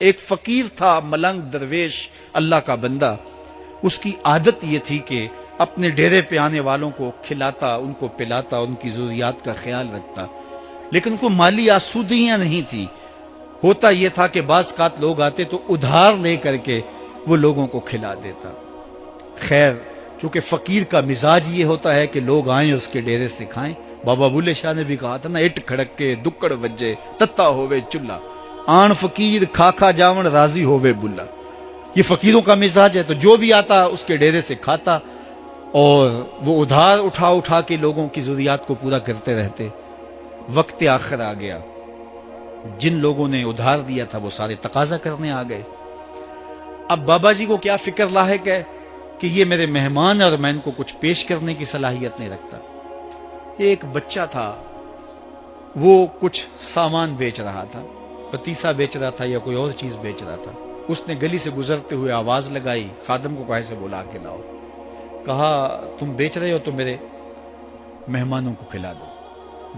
ایک فقیر تھا، ملنگ درویش، اللہ کا بندہ. اس کی عادت یہ تھی کہ اپنے ڈیرے پہ آنے والوں کو کھلاتا، ان کو پلاتا، ان کی ضروریات کا خیال رکھتا، لیکن کوئی مالی آسودگیاں نہیں تھی. ہوتا یہ تھا کہ بعض اوقات لوگ آتے تو ادھار لے کر کے وہ لوگوں کو کھلا دیتا. خیر، چونکہ فقیر کا مزاج یہ ہوتا ہے کہ لوگ آئیں اس کے ڈیرے سے کھائیں. بابا بلے شاہ نے بھی کہا تھا نا، اٹ کھڑک کے دکڑ وجے تتا ہووے چلا، آن فقیر کھا کھا جاون راضی ہووے بلا. یہ فقیروں کا مزاج ہے. تو جو بھی آتا اس کے ڈیرے سے کھاتا، اور وہ ادھار اٹھا اٹھا کے لوگوں کی ضروریات کو پورا کرتے رہتے. وقت آخر آ گیا، جن لوگوں نے ادھار دیا تھا وہ سارے تقاضا کرنے آ گئے. اب بابا جی کو کیا فکر لاحق ہے کہ یہ میرے مہمان اور میں ان کو کچھ پیش کرنے کی صلاحیت نہیں رکھتا. ایک بچہ تھا، وہ کچھ سامان بیچ رہا تھا، پتیسا بیچ رہا تھا یا کوئی اور چیز بیچ رہا تھا. اس نے گلی سے گزرتے ہوئے آواز لگائی، خادم کو کہا سے بلا کے لاؤ. کہا تم بیچ رہے ہو تو میرے مہمانوں کو کھلا دو.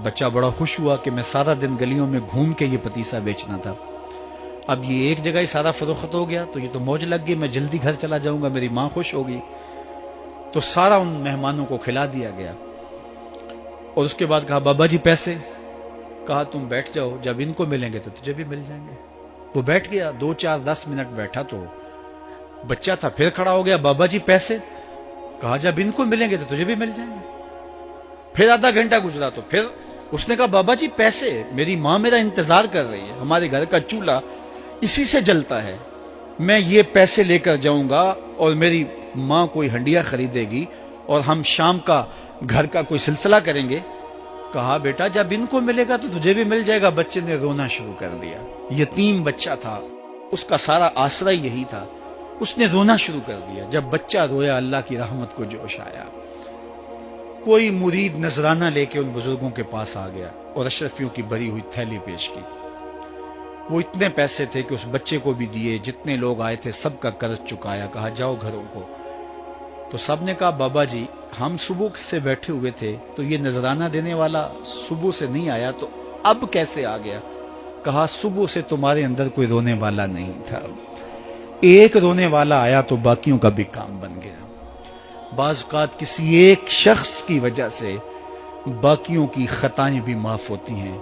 بچہ بڑا خوش ہوا کہ میں سارا دن گلیوں میں گھوم کے یہ پتیسا بیچنا تھا، اب یہ ایک جگہ ہی سارا فروخت ہو گیا تو یہ تو موج لگ گئی، میں جلدی گھر چلا جاؤں گا، میری ماں خوش ہوگی. تو سارا ان مہمانوں کو کھلا دیا گیا. اور اس کے بعد کہا بابا جی پیسے. کہا تم بیٹھ جاؤ، جب ان کو ملیں گے تو تجھے بھی مل جائیں گے. وہ بیٹھ گیا، 2 4 10 منٹ بیٹھا تو بچہ تھا پھر کھڑا ہو گیا، بابا جی پیسے. کہا جب ان کو ملیں گے تو تجھے بھی مل جائیں گے. پھر آدھا گھنٹہ گزرا تو پھر اس نے کہا بابا جی پیسے، میری ماں میرا انتظار کر رہی ہے، ہمارے گھر کا چولہا اسی سے جلتا ہے، میں یہ پیسے لے کر جاؤں گا اور میری ماں کوئی ہنڈیا خریدے گی اور ہم شام کا گھر کا کوئی سلسلہ کریں گے. کہا بیٹا جب ان کو ملے گا تو تجھے بھی مل جائے گا. بچے نے رونا شروع کر دیا. یتیم بچہ تھا، اس کا سارا آسرا یہی تھا. اس نے رونا شروع کر دیا. جب بچہ رویا اللہ کی رحمت کو جوش آیا. کوئی مرید نذرانہ لے کے ان بزرگوں کے پاس آ گیا اور اشرفیوں کی بھری ہوئی تھیلی پیش کی. وہ اتنے پیسے تھے کہ اس بچے کو بھی دیے، جتنے لوگ آئے تھے سب کا قرض چکایا. کہا جاؤ گھروں کو. تو سب نے کہا بابا جی ہم صبح سے بیٹھے ہوئے تھے تو یہ نذرانہ دینے والا صبح سے نہیں آیا تو اب کیسے آ گیا؟ کہا صبح سے تمہارے اندر کوئی رونے والا نہیں تھا، ایک رونے والا آیا تو باقیوں کا بھی کام بن گیا. بعض اوقات کسی ایک شخص کی وجہ سے باقیوں کی خطائیں بھی معاف ہوتی ہیں.